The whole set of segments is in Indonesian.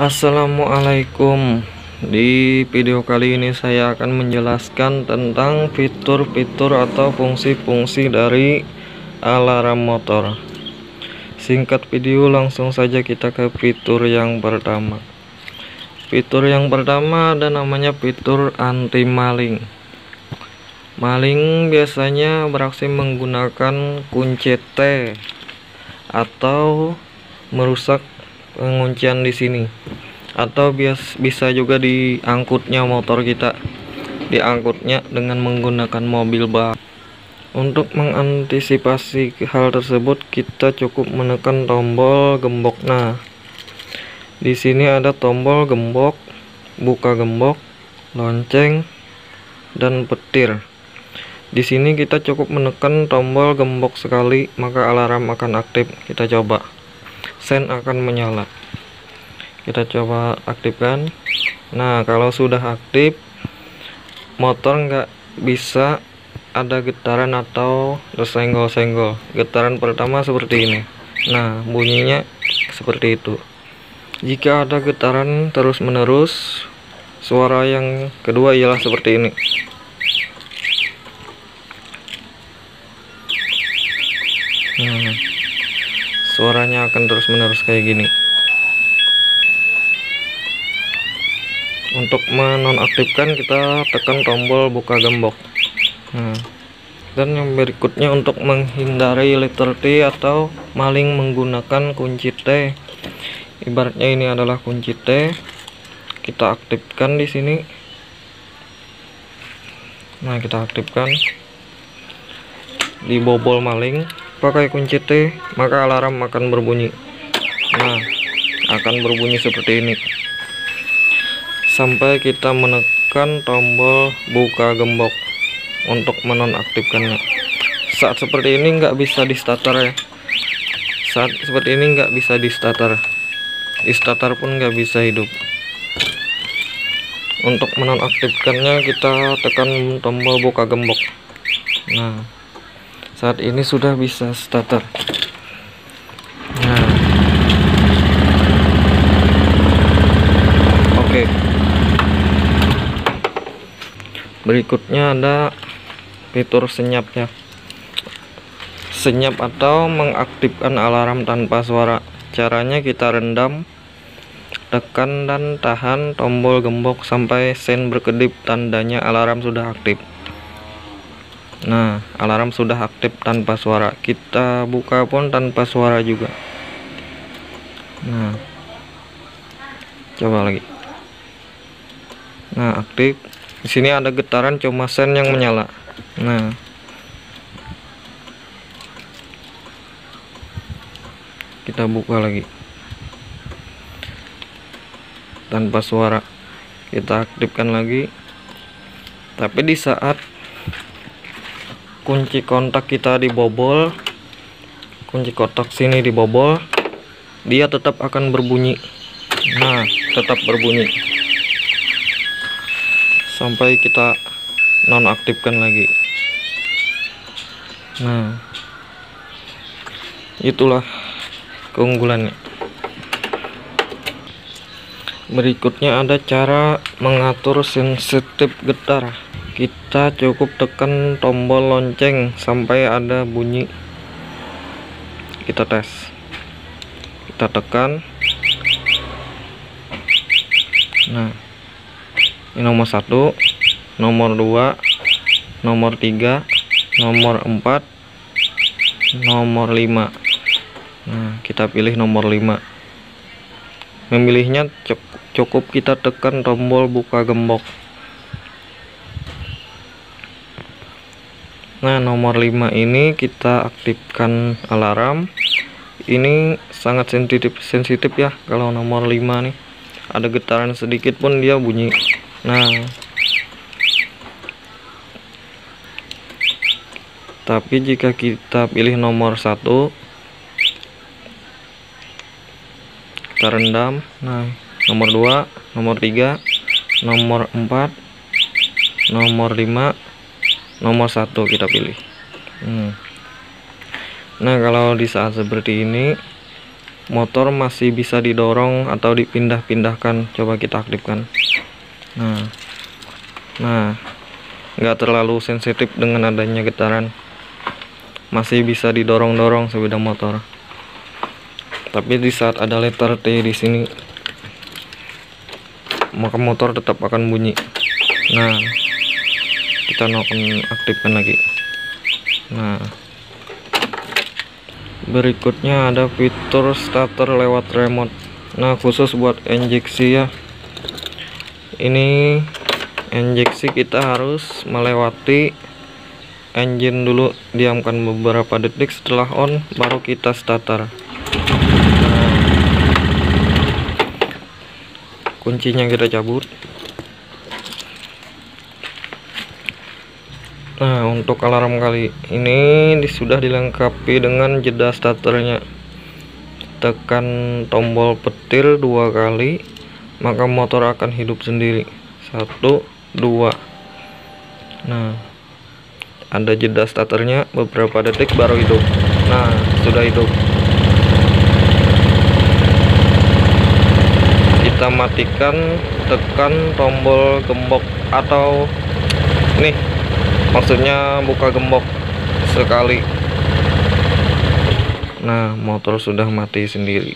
Assalamualaikum. Di video kali ini saya akan menjelaskan tentang fitur-fitur atau fungsi-fungsi dari alarm motor. Singkat video, langsung saja kita ke fitur yang pertama. Fitur yang pertama ada namanya fitur anti maling. Maling biasanya beraksi menggunakan kunci T atau merusak penguncian di sini, atau bisa juga diangkutnya motor kita, diangkutnya dengan menggunakan mobil bak. Untuk mengantisipasi hal tersebut, kita cukup menekan tombol gembok. Nah, di sini ada tombol gembok, buka gembok, lonceng, dan petir. Di sini kita cukup menekan tombol gembok sekali, maka alarm akan aktif. Kita coba. Sen akan menyala. Kita coba aktifkan. Nah, kalau sudah aktif, motor nggak bisa ada getaran atau tersenggol-senggol. Getaran pertama seperti ini. Nah, bunyinya seperti itu. Jika ada getaran terus-menerus, suara yang kedua ialah seperti ini. Nah, suaranya akan terus-menerus kayak gini. Untuk menonaktifkan, kita tekan tombol buka gembok. Nah, dan yang berikutnya untuk menghindari letter T atau maling menggunakan kunci T. Ibaratnya ini adalah kunci T. Kita aktifkan di sini. Nah, kita aktifkan. Dibobol maling pakai kunci T, maka alarm akan berbunyi. Nah, akan berbunyi seperti ini sampai kita menekan tombol buka gembok untuk menonaktifkannya. Saat seperti ini nggak bisa di starter ya. Saat seperti ini nggak bisa di starter. Di starter pun nggak bisa hidup. Untuk menonaktifkannya, kita tekan tombol buka gembok. Nah, saat ini sudah bisa starter. Nah, oke. Berikutnya ada fitur senyapnya. Senyap atau mengaktifkan alarm tanpa suara. Caranya kita rendam, tekan dan tahan tombol gembok sampai sen berkedip, tandanya alarm sudah aktif. Nah, alarm sudah aktif tanpa suara. Kita buka pun tanpa suara juga. Nah, coba lagi. Nah, aktif. Di sini ada getaran, cuma sen yang menyala. Nah, kita buka lagi tanpa suara. Kita aktifkan lagi. Tapi di saat kunci kontak kita dibobol, kunci kontak sini dibobol, dia tetap akan berbunyi. Nah, tetap berbunyi sampai kita nonaktifkan lagi. Nah, itulah keunggulannya. Berikutnya ada cara mengatur sensitif getar. Kita cukup tekan tombol lonceng sampai ada bunyi. Kita tes. Kita tekan. Nah, ini nomor 1, nomor 2, nomor 3, nomor 4, nomor 5. Nah, kita pilih nomor 5. Memilihnya cukup kita tekan tombol buka gembok. Nah, nomor 5 ini kita aktifkan alarm. Ini sangat sensitif ya. Kalau nomor 5 nih, ada getaran sedikit pun dia bunyi. Nah, tapi jika kita pilih nomor 1, kita rendam. Nah, nomor 2, nomor 3, nomor 4, nomor 5, nomor 1 kita pilih. Nah, kalau di saat seperti ini motor masih bisa didorong atau dipindah-pindahkan. Coba kita aktifkan. Nah, nggak terlalu sensitif dengan adanya getaran, masih bisa didorong-dorong sepeda motor. Tapi di saat ada letter T di sini, maka motor tetap akan bunyi. Nah, kita akan aktifkan lagi. Nah, berikutnya ada fitur starter lewat remote. Nah, khusus buat injeksi ya. Ini injeksi kita harus melewati engine dulu, diamkan beberapa detik, setelah on baru kita starter. Kuncinya kita cabut. Nah, untuk alarm kali ini sudah dilengkapi dengan jeda starternya. Tekan tombol petir 2 kali, maka motor akan hidup sendiri. 1, 2. Nah, ada jeda starternya beberapa detik baru hidup. Nah, sudah hidup. Kita matikan, tekan tombol gembok atau nih, maksudnya buka gembok sekali. Nah, motor sudah mati sendiri.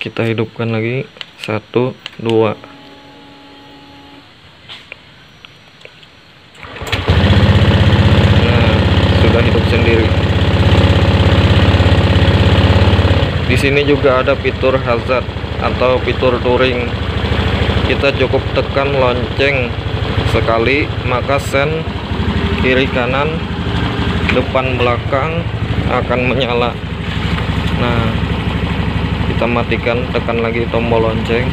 Kita hidupkan lagi. 1, 2. Nah, sudah hidup sendiri. Di sini juga ada fitur hazard atau fitur touring. Kita cukup tekan lonceng sekali, maka sen kiri kanan depan belakang akan menyala. Nah, kita matikan, tekan lagi tombol lonceng.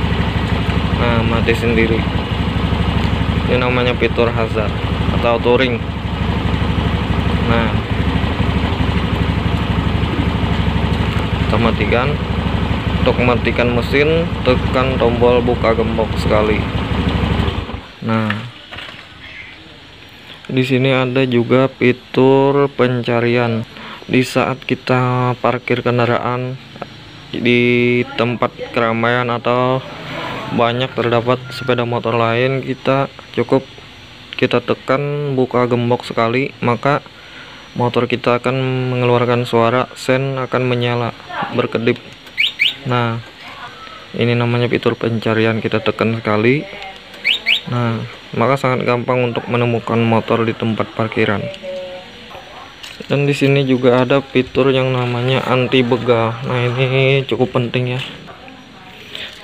Nah, mati sendiri. Ini namanya fitur hazard atau touring. Nah, kita matikan. Untuk mematikan mesin, tekan tombol buka gembok sekali. Nah, di sini ada juga fitur pencarian. Di saat kita parkir kendaraan di tempat keramaian atau banyak terdapat sepeda motor lain, kita tekan buka gembok sekali, maka motor kita akan mengeluarkan suara, sen akan menyala, berkedip. Nah, ini namanya fitur pencarian. Kita tekan sekali. Nah, maka sangat gampang untuk menemukan motor di tempat parkiran. Dan di sini juga ada fitur yang namanya anti begal. Nah, ini cukup penting ya.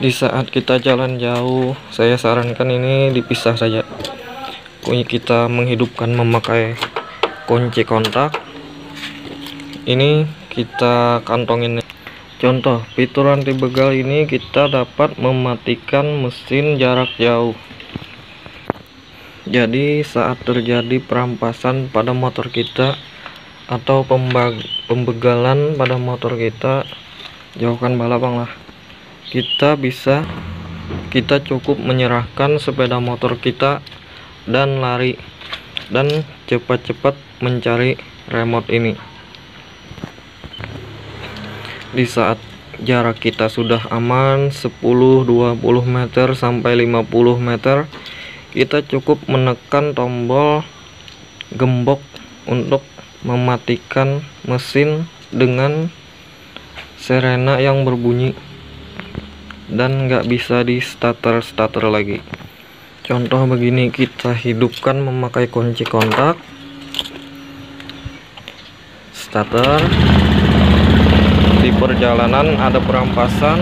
Di saat kita jalan jauh, saya sarankan ini dipisah saja. Kita menghidupkan memakai kunci kontak. Ini kita kantongin. Contoh fitur anti begal ini, kita dapat mematikan mesin jarak jauh. Jadi saat terjadi perampasan pada motor kita atau pembegalan pada motor kita, jauhkan balapang lah. Kita cukup menyerahkan sepeda motor kita dan lari, dan cepat-cepat mencari remote ini. Di saat jarak kita sudah aman 10-20 meter sampai 50 meter, kita cukup menekan tombol gembok untuk mematikan mesin dengan sirena yang berbunyi dan nggak bisa di starter lagi. Contoh begini, kita hidupkan memakai kunci kontak, starter. Di perjalanan ada perampasan,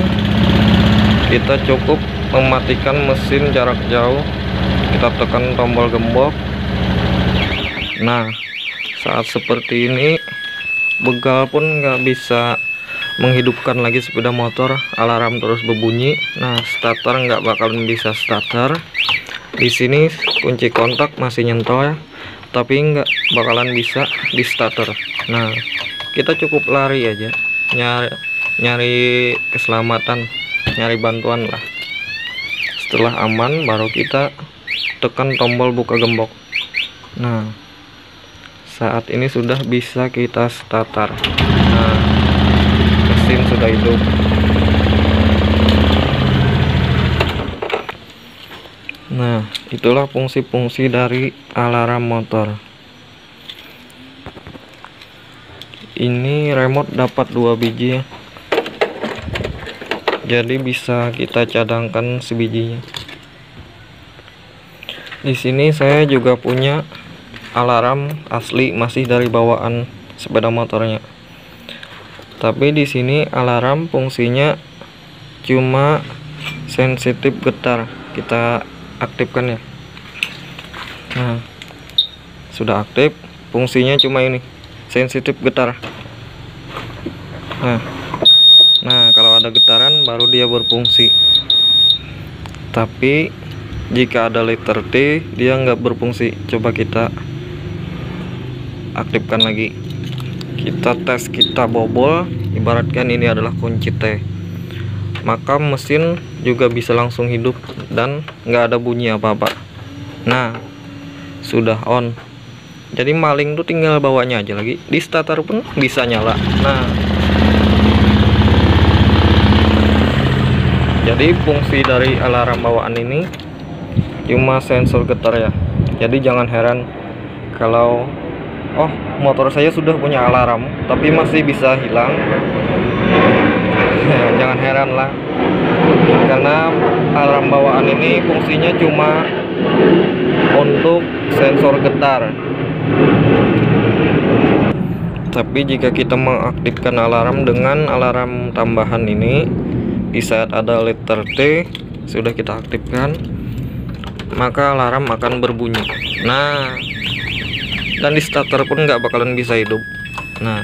kita cukup mematikan mesin jarak jauh, kita tekan tombol gembok. Nah, saat seperti ini begal pun nggak bisa menghidupkan lagi sepeda motor, alarm terus berbunyi. Nah, starter nggak bakalan bisa starter. Di sini kunci kontak masih nyentol ya, tapi nggak bakalan bisa di starter. Nah, kita cukup lari aja, nyari keselamatan, nyari bantuan lah. Setelah aman baru kita tekan tombol buka gembok. Nah, saat ini sudah bisa kita starter. Nah, mesin sudah hidup. Nah, itulah fungsi-fungsi dari alarm motor. Ini remote dapat 2 biji ya. Jadi bisa kita cadangkan sebijinya. Di sini saya juga punya alarm asli, masih dari bawaan sepeda motornya. Tapi di sini alarm fungsinya cuma sensitif getar. Kita aktifkan ya. Nah, sudah aktif. Fungsinya cuma ini, sensitif getar. Nah, kalau ada getaran baru dia berfungsi. Tapi jika ada letter T, dia nggak berfungsi. Coba kita aktifkan lagi. Kita tes, kita bobol, ibaratkan ini adalah kunci T, maka mesin juga bisa langsung hidup dan nggak ada bunyi apa-apa. Nah, sudah on. Jadi maling tuh tinggal bawanya aja lagi, di starter pun bisa nyala. Nah, jadi fungsi dari alarm bawaan ini cuma sensor getar ya. Jadi jangan heran kalau oh, motor saya sudah punya alarm tapi masih bisa hilang. Jangan heran lah, karena alarm bawaan ini fungsinya cuma untuk sensor getar. Tapi jika kita mengaktifkan alarm dengan alarm tambahan ini, di saat ada letter T sudah kita aktifkan, maka alarm akan berbunyi. Nah, dan di starter pun nggak bakalan bisa hidup. Nah,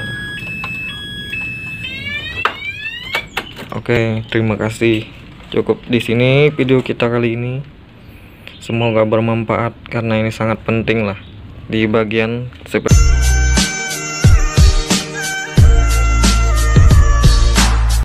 oke, terima kasih. Cukup di sini video kita kali ini. Semoga bermanfaat karena ini sangat penting lah di bagian seperti